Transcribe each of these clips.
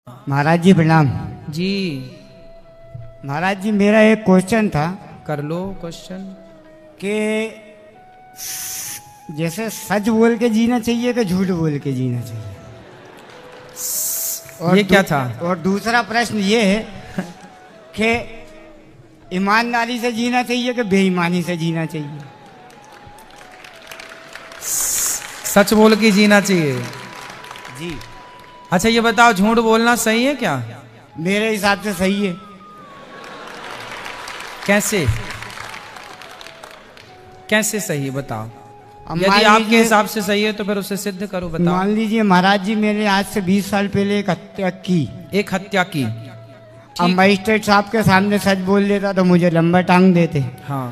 महाराज जी प्रणाम। जी महाराज जी मेरा एक क्वेश्चन था कर लो क्वेश्चन। कि जैसे सच बोल के जीना चाहिए कि झूठ बोल के जीना चाहिए, ये क्या था? और दूसरा प्रश्न ये है कि ईमानदारी से जीना चाहिए कि बेईमानी से जीना चाहिए? सच बोल के जीना चाहिए जी। अच्छा ये बताओ, झूठ बोलना सही है क्या? मेरे हिसाब से सही है। कैसे कैसे सही बताओ। अब यदि मान आपके लीजिए- हिसाब से सही है तो फिर उसे सिद्ध करो, बताओ। मान लीजिए महाराज जी मैंने आज से 20 साल पहले एक हत्या की। एक हत्या की, अब मजिस्ट्रेट साहब के सामने सच बोल देता तो मुझे लंबा टांग देते। हाँ,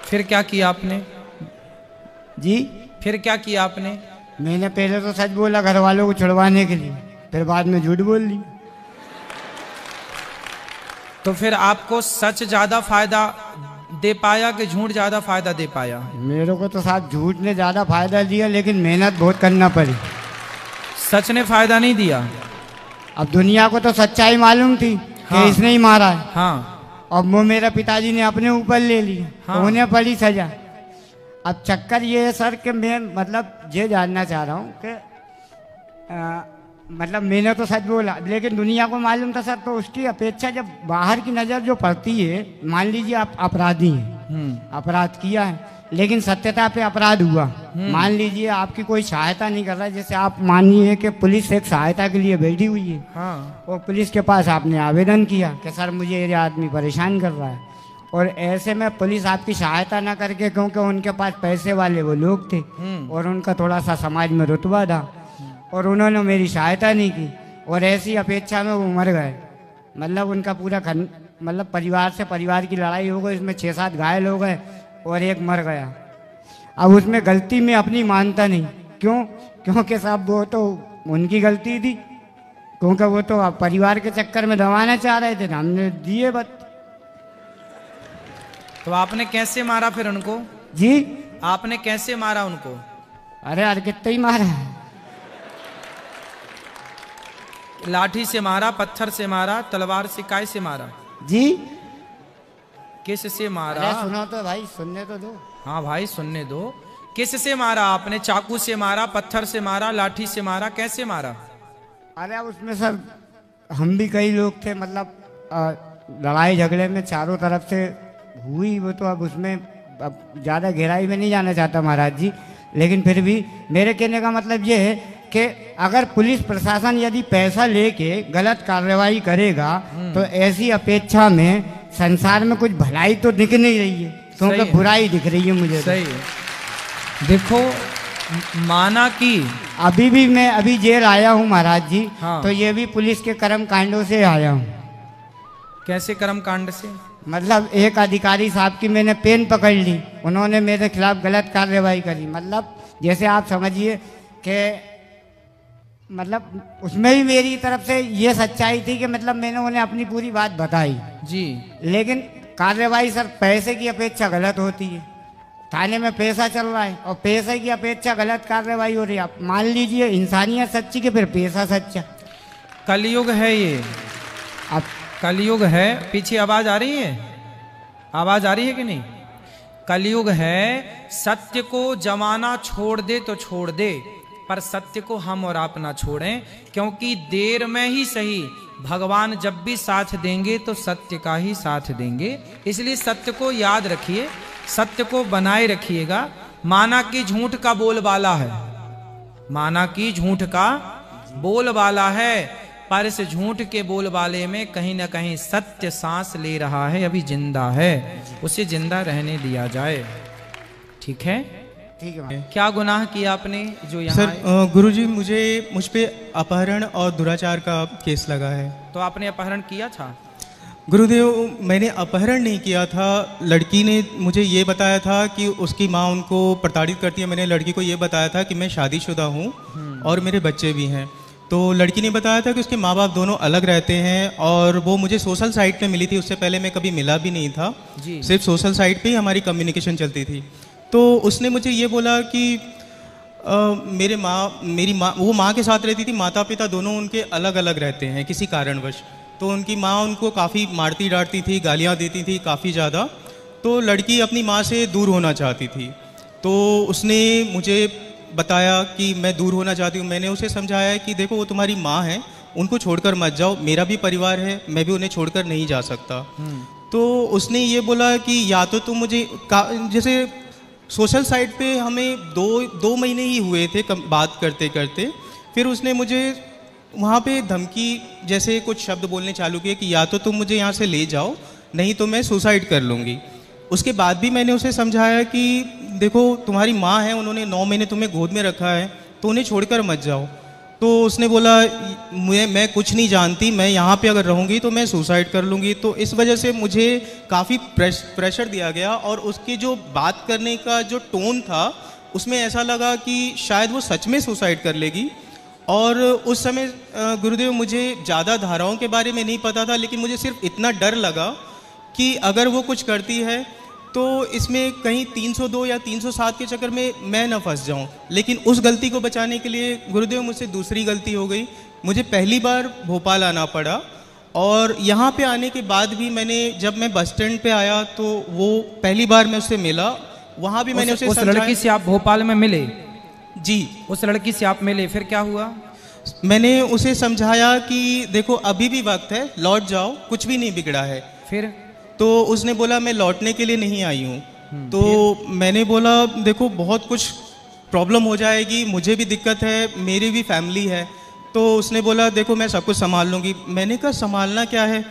फिर क्या किया आपने? जी फिर क्या किया आपने? मैंने पहले तो सच बोला घर वालों को छुड़वाने के लिए, फिर बाद में झूठ बोल दी। तो फिर आपको सच ज्यादा फायदा दे पाया कि झूठ ज्यादा फायदा दे पाया? मेरे को तो साहब झूठ ने ज़्यादा फायदा दिया, लेकिन मेहनत बहुत करना पड़ी। सच ने फायदा नहीं दिया। अब दुनिया को तो सच्चाई मालूम थी कि हाँ। इसने ही मारा है। हाँ अब वो मेरा पिताजी ने अपने ऊपर ले लिया। हाँ। तो उन्हें पड़ी सजा। अब चक्कर ये है सर कि मैं मतलब ये जानना चाह रहा हूँ कि मतलब मैंने तो सच बोला, लेकिन दुनिया को मालूम था सर। तो उसकी अपेक्षा जब बाहर की नज़र जो पड़ती है, मान लीजिए आप अपराधी हैं, अपराध किया है, लेकिन सत्यता पे अपराध हुआ। मान लीजिए आपकी कोई सहायता नहीं कर रहा, जैसे आप मानिए कि पुलिस एक सहायता के लिए बैठी हुई है। हाँ और पुलिस के पास आपने आवेदन किया कि सर मुझे ये आदमी परेशान कर रहा है, और ऐसे में पुलिस आपकी सहायता ना करके, क्योंकि उनके पास पैसे वाले वो लोग थे और उनका थोड़ा सा समाज में रुतबा था, और उन्होंने मेरी सहायता नहीं की, और ऐसी अपेक्षा में वो मर गए। मतलब उनका पूरा मतलब परिवार से परिवार की लड़ाई हो गई, इसमें 6-7 घायल हो गए और एक मर गया। अब उसमें गलती में अपनी मानता नहीं। क्यों? क्योंकि साहब वो तो उनकी गलती थी, क्योंकि वो तो परिवार के चक्कर में दबाना चाह रहे थे, हमने दिए बस। तो आपने कैसे मारा फिर उनको? जी आपने कैसे मारा उनको? अरे यार कितना ही मारा है। लाठी से मारा, पत्थर से मारा, तलवार से, काय से मारा? जी किस से मारा? अरे सुनो तो भाई, सुनने तो दो। हाँ भाई सुनने दो। किस से मारा आपने? चाकू से मारा, पत्थर से मारा, लाठी से मारा, कैसे मारा? अरे अब उसमें सर हम भी कई लोग थे, मतलब लड़ाई झगड़े में चारों तरफ से हुई वो। तो अब उसमें अब ज़्यादा गहराई में नहीं जाना चाहता महाराज जी, लेकिन फिर भी मेरे कहने का मतलब ये है कि अगर पुलिस प्रशासन यदि पैसा लेके गलत कार्रवाई करेगा तो ऐसी अपेक्षा में संसार में कुछ भलाई तो दिख नहीं रही है, क्योंकि बुराई दिख रही है मुझे। सही है। देखो माना कि अभी भी मैं अभी जेल आया हूँ महाराज जी। हाँ। तो ये भी पुलिस के कर्म कांडों से आया हूँ। कैसे कर्म कांड से? मतलब एक अधिकारी साहब की मैंने पेन पकड़ ली, उन्होंने मेरे खिलाफ गलत कार्रवाई करी। मतलब जैसे आप समझिए कि मतलब उसमें भी मेरी तरफ से ये सच्चाई थी कि मतलब मैंने उन्हें अपनी पूरी बात बताई जी। लेकिन कार्रवाई सर पैसे की अपेक्षा गलत होती है। थाने में पैसा चल रहा है और पैसे की अपेक्षा गलत कार्रवाई हो रही है। आप मान लीजिए इंसानियत सच्ची के फिर पैसा सच्चा। कलयुग है ये, अब कलयुग है। पीछे आवाज आ रही है? आवाज आ रही है कि नहीं? कलयुग है। सत्य को जमाना छोड़ दे तो छोड़ दे, पर सत्य को हम और आप ना छोड़ें, क्योंकि देर में ही सही भगवान जब भी साथ देंगे तो सत्य का ही साथ देंगे। इसलिए सत्य को याद रखिए, सत्य को बनाए रखिएगा। माना कि झूठ का बोलबाला है, माना कि झूठ का बोलबाला है, पर इस झूठ के बोलबाले में कहीं ना कहीं सत्य सांस ले रहा है, अभी जिंदा है, उसे जिंदा रहने दिया जाए। ठीक है? ठीक है। क्या गुनाह किया आपने जो यहाँ सर गुरुजी मुझ पे अपहरण और दुराचार का केस लगा है। तो आपने अपहरण किया था? गुरुदेव मैंने अपहरण नहीं किया था। लड़की ने मुझे ये बताया था कि उसकी माँ उनको प्रताड़ित करती है। मैंने लड़की को ये बताया था कि मैं शादीशुदा हूँ और मेरे बच्चे भी हैं। तो लड़की ने बताया था कि उसके माँ बाप दोनों अलग रहते हैं, और वो मुझे सोशल साइट पे मिली थी। उससे पहले मैं कभी मिला भी नहीं था जी। सिर्फ सोशल साइट पे ही हमारी कम्युनिकेशन चलती थी। तो उसने मुझे ये बोला कि मेरी माँ वो माँ के साथ रहती थी। माता पिता दोनों उनके अलग अलग रहते हैं किसी कारणवश। तो उनकी माँ उनको काफ़ी मारती डांटती थी, गालियाँ देती थी काफ़ी ज़्यादा। तो लड़की अपनी माँ से दूर होना चाहती थी। तो उसने मुझे बताया कि मैं दूर होना चाहती हूँ। मैंने उसे समझाया कि देखो वो तुम्हारी माँ है, उनको छोड़कर मत जाओ, मेरा भी परिवार है, मैं भी उन्हें छोड़कर नहीं जा सकता। तो उसने ये बोला कि या तो तुम मुझे जैसे सोशल साइट पे हमें दो महीने ही हुए थे बात करते करते। फिर उसने मुझे वहाँ पे धमकी जैसे कुछ शब्द बोलने चालू किए कि या तो तुम मुझे यहाँ से ले जाओ, नहीं तो मैं सुसाइड कर लूँगी। उसके बाद भी मैंने उसे समझाया कि देखो तुम्हारी माँ है, उन्होंने 9 महीने तुम्हें गोद में रखा है, तो उन्हें छोड़कर मत जाओ। तो उसने बोला मैं कुछ नहीं जानती, मैं यहाँ पे अगर रहूँगी तो मैं सुसाइड कर लूँगी। तो इस वजह से मुझे काफ़ी प्रेशर दिया गया और उसकी जो बात करने का जो टोन था उसमें ऐसा लगा कि शायद वो सच में सुसाइड कर लेगी। और उस समय गुरुदेव मुझे ज़्यादा धाराओं के बारे में नहीं पता था, लेकिन मुझे सिर्फ इतना डर लगा कि अगर वो कुछ करती है तो इसमें कहीं 302 या 307 के चक्कर में मैं न फंस जाऊं। लेकिन उस गलती को बचाने के लिए गुरुदेव मुझसे दूसरी गलती हो गई। मुझे पहली बार भोपाल आना पड़ा और यहाँ पे आने के बाद भी जब मैं बस स्टैंड पे आया तो वो पहली बार मैं उससे मिला। वहाँ भी मैंने उस लड़की से आप भोपाल में मिले? जी, उस लड़की से आप मिले, फिर क्या हुआ? मैंने उसे समझाया कि देखो अभी भी वक्त है, लौट जाओ, कुछ भी नहीं बिगड़ा है। फिर तो उसने बोला मैं लौटने के लिए नहीं आई हूँ। तो मैंने बोला देखो बहुत कुछ प्रॉब्लम हो जाएगी, मुझे भी दिक्कत है, मेरी भी फैमिली है। तो उसने बोला देखो मैं सब कुछ संभाल लूँगी। मैंने कहा संभालना क्या है?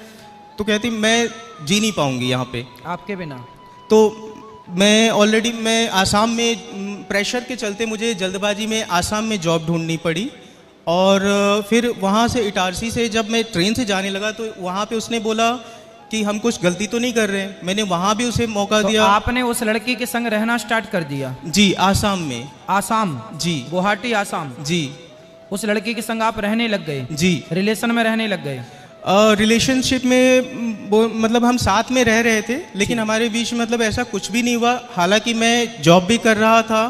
तो कहती मैं जी नहीं पाऊँगी यहाँ पे आपके बिना। तो मैं आसाम में प्रेशर के चलते मुझे जल्दबाजी में आसाम में जॉब ढूंढनी पड़ी। और फिर वहाँ से इटारसी से जब मैं ट्रेन से जाने लगा तो वहाँ पे उसने बोला कि हम कुछ गलती तो नहीं कर रहे हैं। मैंने वहाँ भी उसे मौका दिया। आपने उस लड़की के संग रहना स्टार्ट कर दिया? जी, आसाम में। आसाम? जी, गुवाहाटी आसाम। जी। उस लड़की के संग आप रहने लग गए? जी। रिलेशन में रहने लग गए? रिलेशनशिप में मतलब हम साथ में रह रहे थे, लेकिन हमारे बीच मतलब ऐसा कुछ भी नहीं हुआ। हालांकि मैं जॉब भी कर रहा था,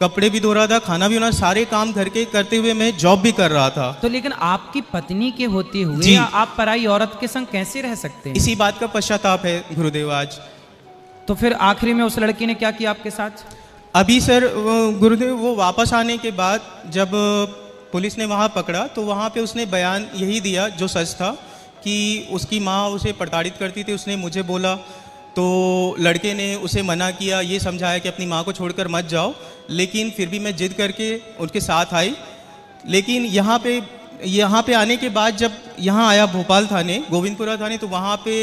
कपड़े भी धो रहा था, खाना भी बना, सारे काम घर के करते हुए मैं जॉब भी कर रहा था। तो लेकिन आपकी पत्नी के होते हुए आप पराई औरत के संग कैसे रह सकते हैं? इसी बात का पश्चाताप है गुरुदेव आज। तो फिर आखिरी में उस लड़की ने क्या किया आपके साथ? अभी सर गुरुदेव वो वापस आने के बाद जब पुलिस ने वहाँ पकड़ा तो वहाँ पे उसने बयान यही दिया जो सच था कि उसकी माँ उसे प्रताड़ित करती थी। उसने मुझे बोला तो लड़के ने उसे मना किया, ये समझाया कि अपनी माँ को छोड़कर मत जाओ, लेकिन फिर भी मैं जिद करके उनके साथ आई। लेकिन यहाँ पे आने के बाद जब यहाँ आया भोपाल थाने, गोविंदपुरा थाने, तो वहाँ पे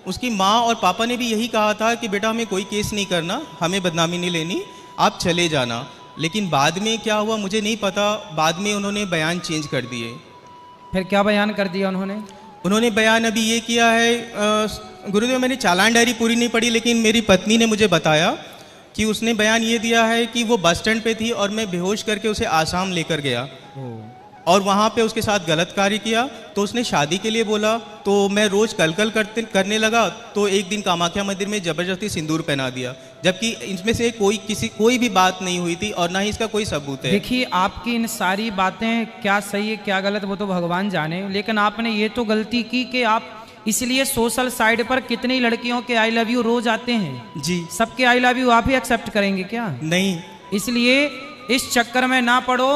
उसकी माँ और पापा ने भी यही कहा था कि बेटा हमें कोई केस नहीं करना, हमें बदनामी नहीं लेनी, आप चले जाना। लेकिन बाद में क्या हुआ मुझे नहीं पता, बाद में उन्होंने बयान चेंज कर दिए। फिर क्या बयान कर दिया उन्होंने? उन्होंने बयान अभी ये किया है, गुरुदेव मैंने चालान डायरी पूरी नहीं पढ़ी, लेकिन मेरी पत्नी ने मुझे बताया कि उसने बयान ये दिया है कि वो बस स्टैंड पे थी और मैं बेहोश करके उसे आसाम लेकर गया और वहाँ पे उसके साथ गलत कार्य किया। तो उसने शादी के लिए बोला, तो मैं रोज़ कल करने लगा। तो एक दिन कामाख्या मंदिर में ज़बरदस्ती सिंदूर पहना दिया, जबकि इसमें से कोई भी बात नहीं हुई थी और ना ही इसका कोई सबूत है। देखिए आपकी इन सारी बातें क्या सही है क्या गलत वो तो भगवान जाने, लेकिन आपने ये तो गलती की कि आप इसलिए सोशल साइड पर कितनी लड़कियों के आई लव यू रोज आते हैं। जी। सबके आई लव यू आप ही एक्सेप्ट करेंगे क्या? नहीं। इसलिए इस चक्कर में ना पड़ो।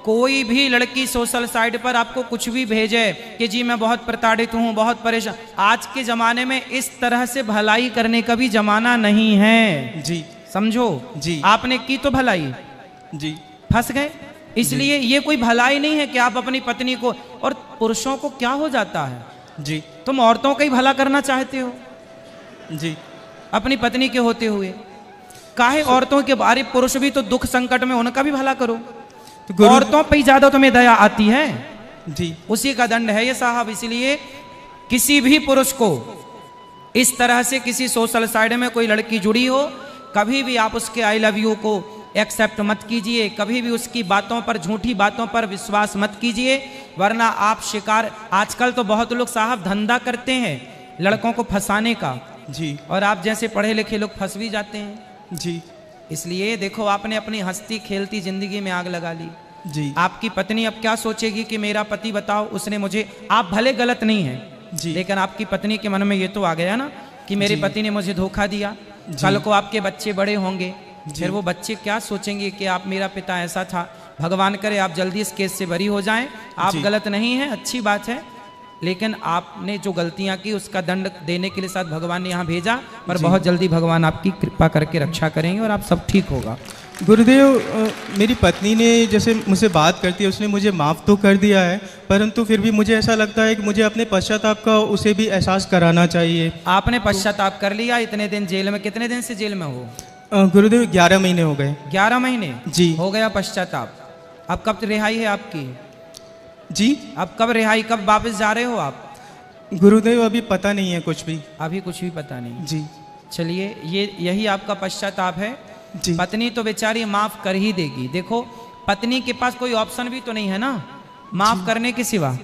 कोई भी लड़की सोशल साइट पर आपको कुछ भी भेजे कि जी मैं बहुत प्रताड़ित हूँ, बहुत परेशान, आज के जमाने में इस तरह से भलाई करने का भी जमाना नहीं है। जी। समझो जी। आपने की तो भलाई, जी, फंस गए। इसलिए ये कोई भलाई नहीं है कि आप अपनी पत्नी को, और पुरुषों को क्या हो जाता है जी, तुम औरतों का ही भला करना चाहते हो जी, अपनी पत्नी के होते हुए, काहे औरतों के बारे? पुरुष भी तो दुख संकट में उनका भी भला करो। तो औरतों पे ही ज्यादा तुम्हें दया आती है। जी। उसी का दंड है ये साहब। इसलिए किसी भी पुरुष को इस तरह से किसी सोशल साइड में कोई लड़की जुड़ी हो, कभी भी आप उसके आई लव यू को एक्सेप्ट मत कीजिए, कभी भी उसकी बातों पर, झूठी बातों पर विश्वास मत कीजिए, वरना आप शिकार। आजकल तो बहुत लोग साहब धंधा करते हैं लड़कों को फंसाने का। जी। और आप जैसे पढ़े लिखे लोग फंस भी जाते हैं। जी। इसलिए देखो आपने अपनी हंसती खेलती जिंदगी में आग लगा ली। जी आपकी पत्नी अब क्या सोचेगी कि मेरा पति, बताओ, उसने मुझे, आप भले गलत नहीं हैं जी, लेकिन आपकी पत्नी के मन में ये तो आ गया ना कि मेरे जी। पति ने मुझे धोखा दिया। कल को आपके बच्चे बड़े होंगे, फिर वो बच्चे क्या सोचेंगे कि आप, मेरा पिता ऐसा था। भगवान करे आप जल्दी इस केस से बरी हो जाएं। आप जी। गलत नहीं हैं, अच्छी बात है, लेकिन आपने जो गलतियां की उसका दंड देने के लिए साथ भगवान ने यहाँ भेजा, पर जी। बहुत जल्दी भगवान आपकी कृपा करके रक्षा करेंगे और आप सब ठीक होगा। गुरुदेव, मेरी पत्नी ने जैसे मुझसे बात करती है, उसने मुझे माफ़ तो कर दिया है, परंतु फिर भी मुझे ऐसा लगता है कि मुझे अपने पश्चाताप का उसे भी एहसास कराना चाहिए। आपने पश्चाताप कर लिया। इतने दिन जेल में, कितने दिन से जेल में हो? गुरुदेव 11 महीने हो गए। 11 महीने जी। हो गया पश्चाताप। अब कब रिहाई है आपकी? जी अब कब रिहाई, कब वापस जा रहे हो आप? गुरुदेव अभी पता नहीं है कुछ भी। अभी कुछ भी पता नहीं। जी चलिए, यही आपका पश्चाताप है। जी पत्नी तो बेचारी माफ कर ही देगी। देखो, पत्नी के पास कोई ऑप्शन भी तो नहीं है ना माफ करने के सिवा।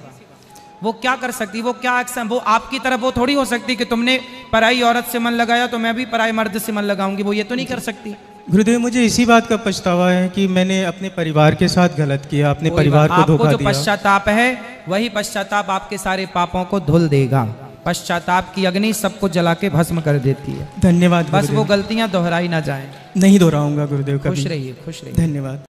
वो क्या कर सकती, वो क्या एक्शन, वो आपकी तरफ वो थोड़ी हो सकती कि तुमने पराई औरत से मन लगाया तो मैं भी पराई मर्द से मन लगाऊंगी। वो ये तो नहीं कर सकती। गुरुदेव, मुझे इसी बात का पछतावा है कि मैंने अपने परिवार के साथ गलत किया, अपने परिवार को धोखा आपको जो दिया। पश्चाताप है वही पश्चाताप आपके सारे पापों को धुल देगा। पश्चाताप की अग्नि सबको जला के भस्म कर देती है। धन्यवाद बस गुरुदेव। वो गलतियां दोहराई ना जाएं। नहीं दोहराऊंगा गुरुदेव कभी। खुश रहिए, खुश रहिए। धन्यवाद।